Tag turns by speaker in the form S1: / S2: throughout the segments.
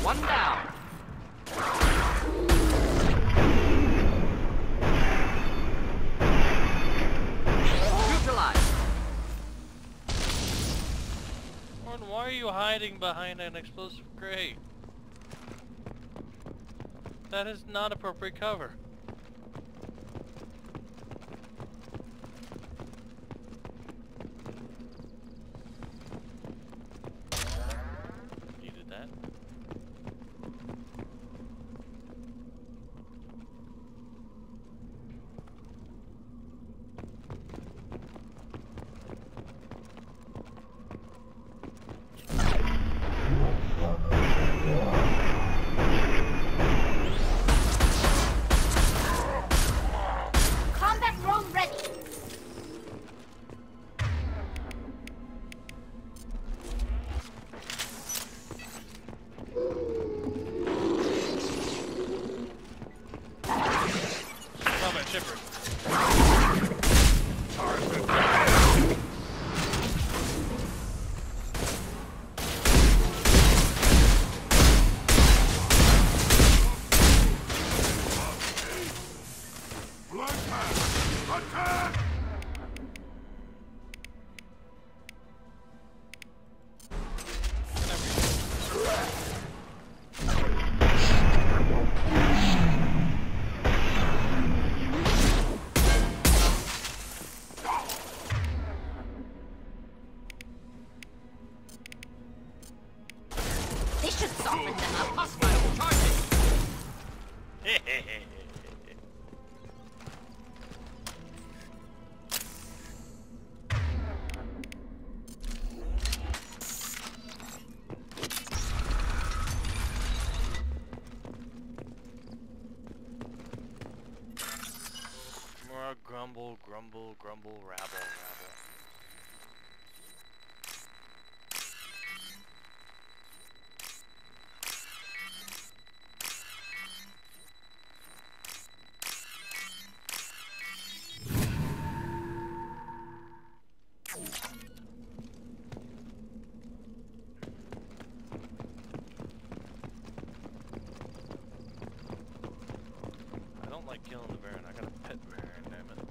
S1: One down. Neutralized.
S2: Gordon, why are you hiding behind an explosive crate? That is not appropriate cover. Needed that. Grumble, grumble, grumble, rabble, rabble. I don't like killing the Baron. I got a pet Baron, damn it.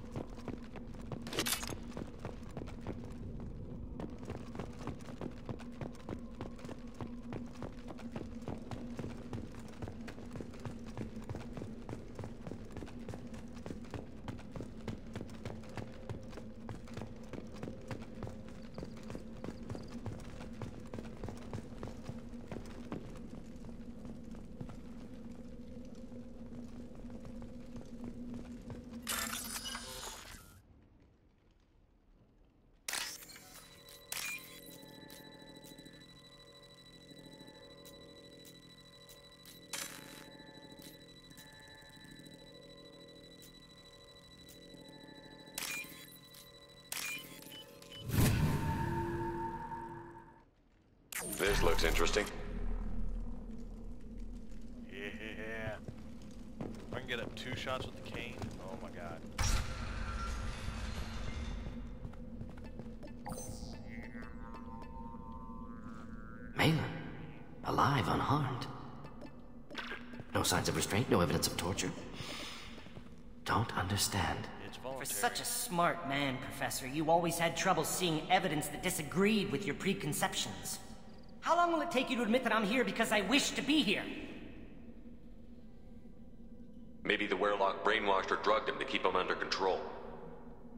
S3: This looks interesting.
S2: Yeah. If I can get up 2 shots with the cane, oh my god.
S1: Malin, alive, unharmed. No signs of restraint, no evidence of torture. Don't understand.
S2: It's
S4: For
S2: voluntary.
S4: such a smart man, Professor, you always had trouble seeing evidence that disagreed with your preconceptions. How long will it take you to admit that I'm here because I wish to be here?
S3: Maybe the Werlock brainwashed or drugged him to keep him under control.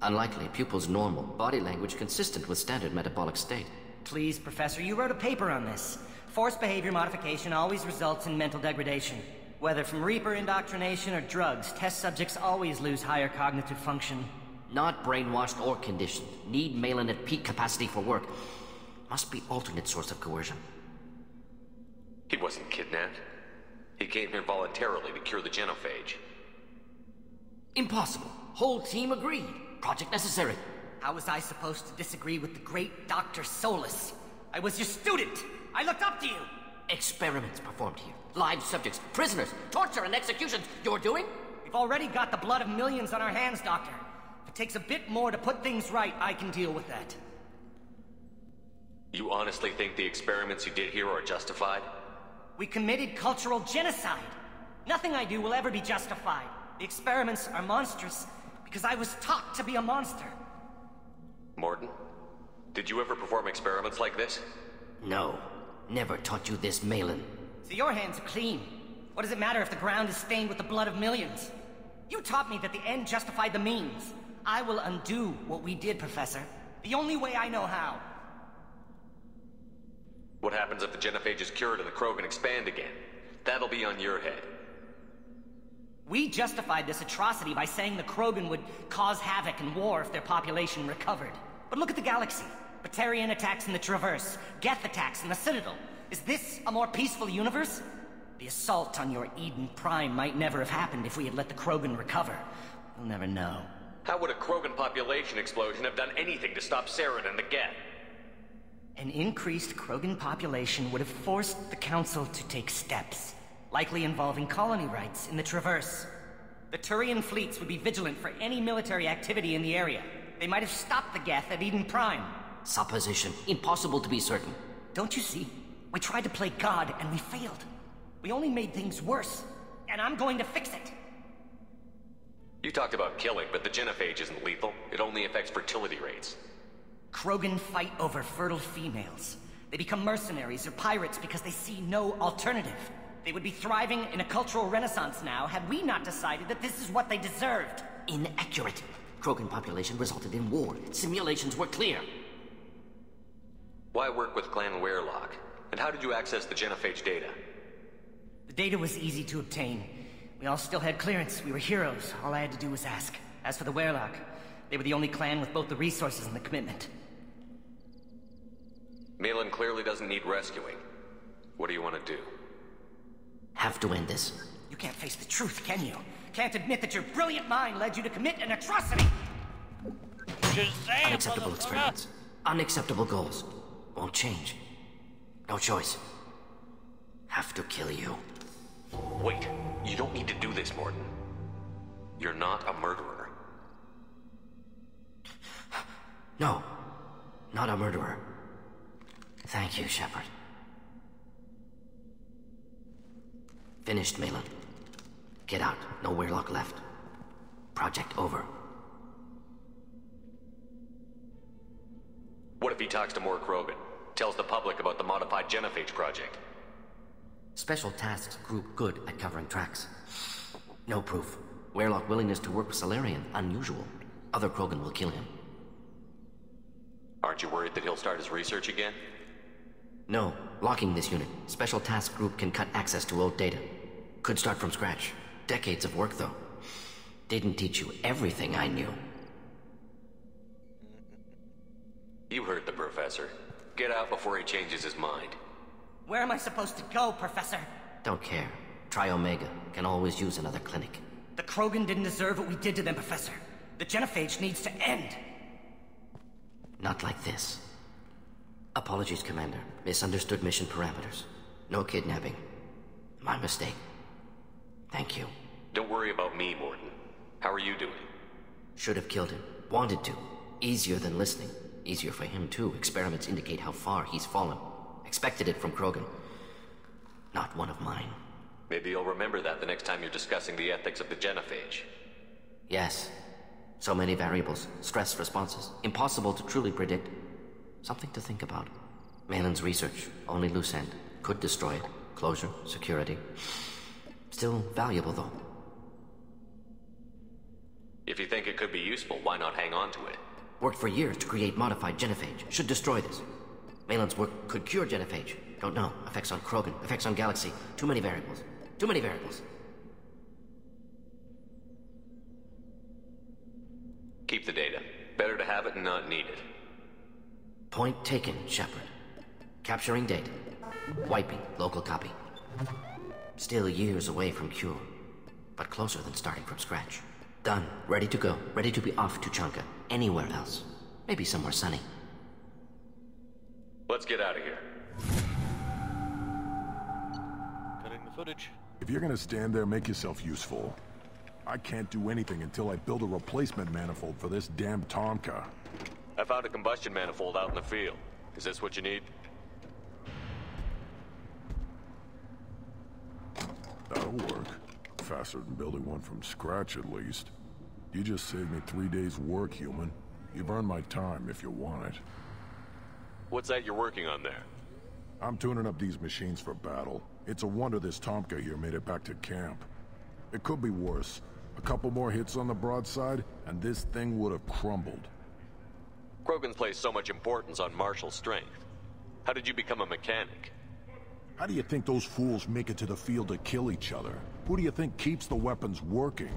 S1: Unlikely. Pupil's normal. Body language consistent with standard metabolic state.
S4: Please, Professor, you wrote a paper on this. Forced behavior modification always results in mental degradation. Whether from Reaper indoctrination or drugs, test subjects always lose higher cognitive function.
S1: Not brainwashed or conditioned. Need Malin at peak capacity for work. Must be alternate source of coercion.
S3: He wasn't kidnapped. He came here voluntarily to cure the genophage.
S1: Impossible. Whole team agreed. Project necessary.
S4: How was I supposed to disagree with the great Dr. Solus? I was your student! I looked up to you!
S1: Experiments performed here. Live subjects, prisoners, torture and executions. You're doing?
S4: We've already got the blood of millions on our hands, Doctor. If it takes a bit more to put things right, I can deal with that.
S3: You honestly think the experiments you did here are justified?
S4: We committed cultural genocide. Nothing I do will ever be justified. The experiments are monstrous because I was taught to be a monster.
S3: Morton, did you ever perform experiments like this?
S1: No. Never taught you this, Malin.
S4: So your hands are clean. What does it matter if the ground is stained with the blood of millions? You taught me that the end justified the means. I will undo what we did, Professor. The only way I know how.
S3: What happens if the genophage is cured and the Krogan expand again? That'll be on your head.
S4: We justified this atrocity by saying the Krogan would cause havoc and war if their population recovered. But look at the galaxy. Batarian attacks in the Traverse, Geth attacks in the Citadel. Is this a more peaceful universe? The assault on your Eden Prime might never have happened if we had let the Krogan recover. We'll never know.
S3: How would a Krogan population explosion have done anything to stop Saren and the Geth?
S4: An increased Krogan population would have forced the Council to take steps, likely involving colony rights in the Traverse. The Turian fleets would be vigilant for any military activity in the area. They might have stopped the Geth at Eden Prime.
S1: Supposition. Impossible to be certain.
S4: Don't you see? We tried to play God and we failed. We only made things worse, and I'm going to fix it.
S3: You talked about killing, but the genophage isn't lethal. It only affects fertility rates.
S4: Krogan fight over fertile females. They become mercenaries or pirates because they see no alternative. They would be thriving in a cultural renaissance now had we not decided that this is what they deserved.
S1: Inaccurate. Krogan population resulted in war. Simulations were clear.
S3: Why work with Clan Werelock? And how did you access the genophage data?
S4: The data was easy to obtain. We all still had clearance. We were heroes. All I had to do was ask. As for the Werelock, they were the only clan with both the resources and the commitment.
S3: Malin clearly doesn't need rescuing. What do you want to do?
S1: Have to end this.
S4: You can't face the truth, can you? Can't admit that your brilliant mind led you to commit an atrocity!
S2: Shazam,
S1: Unacceptable experiments. Unacceptable goals. Won't change. No choice. Have to kill you.
S3: Wait, you don't need to do this, Morton. You're not a murderer.
S1: No. Not a murderer. Thank you, Shepard. Finished, Malin. Get out. No Werelock left. Project over.
S3: What if he talks to more Krogan? Tells the public about the modified genophage project?
S1: Special Tasks Group good at covering tracks. No proof. Werelock willingness to work with Salarian, unusual. Other Krogan will kill him.
S3: Aren't you worried that he'll start his research again?
S1: No. Locking this unit. Special Task Group can cut access to old data. Could start from scratch. Decades of work, though. Didn't teach you everything I knew.
S3: You heard the professor. Get out before he changes his mind.
S4: Where am I supposed to go, Professor?
S1: Don't care. Try Omega. Can always use another clinic.
S4: The Krogan didn't deserve what we did to them, Professor. The genophage needs to end.
S1: Not like this. Apologies, Commander. Misunderstood mission parameters. No kidnapping. My mistake. Thank you.
S3: Don't worry about me, Morton. How are you doing?
S1: Should have killed him. Wanted to. Easier than listening. Easier for him, too. Experiments indicate how far he's fallen. Expected it from Krogan. Not one of mine.
S3: Maybe you'll remember that the next time you're discussing the ethics of the genophage.
S1: Yes. So many variables. Stress responses. Impossible to truly predict. Something to think about. Malin's research. Only loose end. Could destroy it. Closure. Security. Still valuable, though.
S3: If you think it could be useful, why not hang on to it?
S1: Worked for years to create modified genophage. Should destroy this. Malin's work could cure genophage. Don't know. Effects on Krogan. Effects on Galaxy. Too many variables. Too many variables.
S3: Keep the data. Better to have it and not need it.
S1: Point taken, Shepard. Capturing data. Wiping local copy. Still years away from cure. But closer than starting from scratch. Done. Ready to go. Ready to be off to Chanka. Anywhere else. Maybe somewhere sunny.
S3: Let's get out of here.
S2: Cutting the footage.
S5: If you're gonna stand there, make yourself useful. I can't do anything until I build a replacement manifold for this damn Tonka.
S3: I found a combustion manifold out in the field. Is this what you need?
S5: That'll work. Faster than building one from scratch, at least. You just saved me 3 days' work, human. You've earned my time if you want it.
S3: What's that you're working on there?
S5: I'm tuning up these machines for battle. It's a wonder this Tomka here made it back to camp. It could be worse. A couple more hits on the broadside, and this thing would have crumbled.
S3: Krogan's placed so much importance on martial strength. How did you become a mechanic?
S5: How do you think those fools make it to the field to kill each other? Who do you think keeps the weapons working?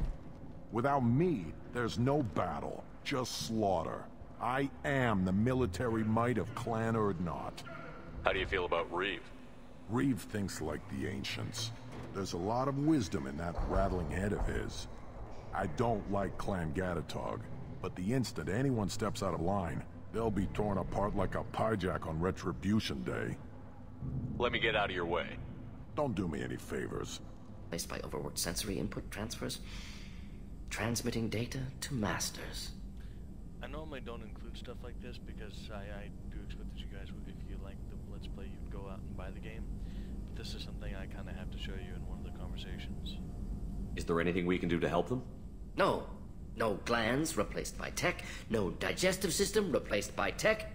S5: Without me, there's no battle, just slaughter. I am the military might of Clan Urdnot.
S3: How do you feel about Reeve?
S5: Reeve thinks like the ancients. There's a lot of wisdom in that rattling head of his. I don't like Clan Gatatog, but the instant anyone steps out of line, they'll be torn apart like a pyjak on Retribution Day.
S3: Let me get out of your way.
S5: Don't do me any favors.
S1: Placed by overworked sensory input transfers, transmitting data to masters.
S2: I normally don't include stuff like this because I do expect that you guys, if you like the Let's Play, you'd go out and buy the game. But this is something I kind of have to show you in one of the conversations.
S3: Is there anything we can do to help them?
S1: No. No glands replaced by tech. No digestive system replaced by tech.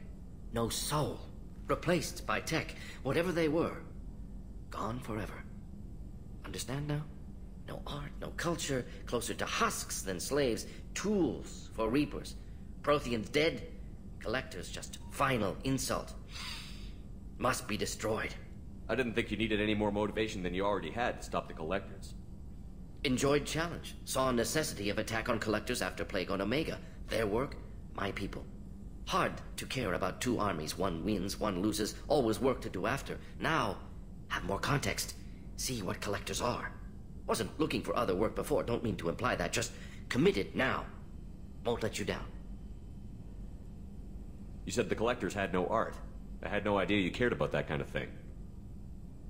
S1: No soul replaced by tech. Whatever they were, gone forever. Understand now? No art, no culture, closer to husks than slaves. Tools for reapers. Protheans dead. Collectors just final insult. Must be destroyed.
S3: I didn't think you needed any more motivation than you already had to stop the Collectors.
S1: Enjoyed challenge. Saw necessity of attack on Collectors after Plague on Omega. Their work, my people. Hard to care about two armies. One wins, one loses. Always work to do after. Now, have more context. See what Collectors are. Wasn't looking for other work before. Don't mean to imply that. Just committed now. Won't let you down.
S3: You said the Collectors had no art. I had no idea you cared about that kind of thing.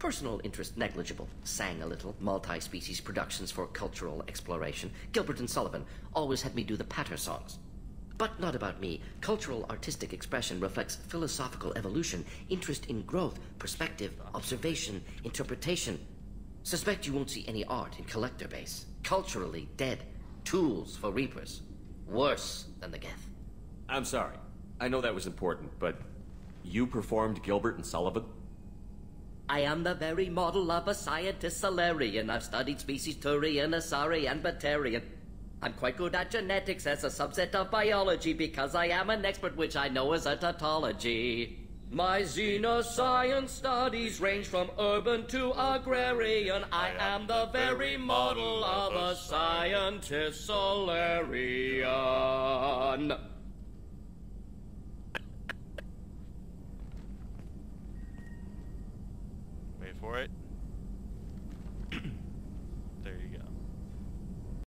S1: Personal interest negligible. Sang a little. Multi-species productions for cultural exploration. Gilbert and Sullivan always had me do the patter songs. But not about me. Cultural artistic expression reflects philosophical evolution, interest in growth, perspective, observation, interpretation. Suspect you won't see any art in Collector base. Culturally dead. Tools for reapers. Worse than the Geth.
S3: I'm sorry. I know that was important, but you performed Gilbert and Sullivan?
S1: I am the very model of a scientist Solarian. I've studied species Turian, Asari, and Batarian. I'm quite good at genetics as a subset of biology because I am an expert, which I know is a tautology. My xenoscience studies range from urban to agrarian. I am the very model of a scientist Solarian.
S2: Wait for it.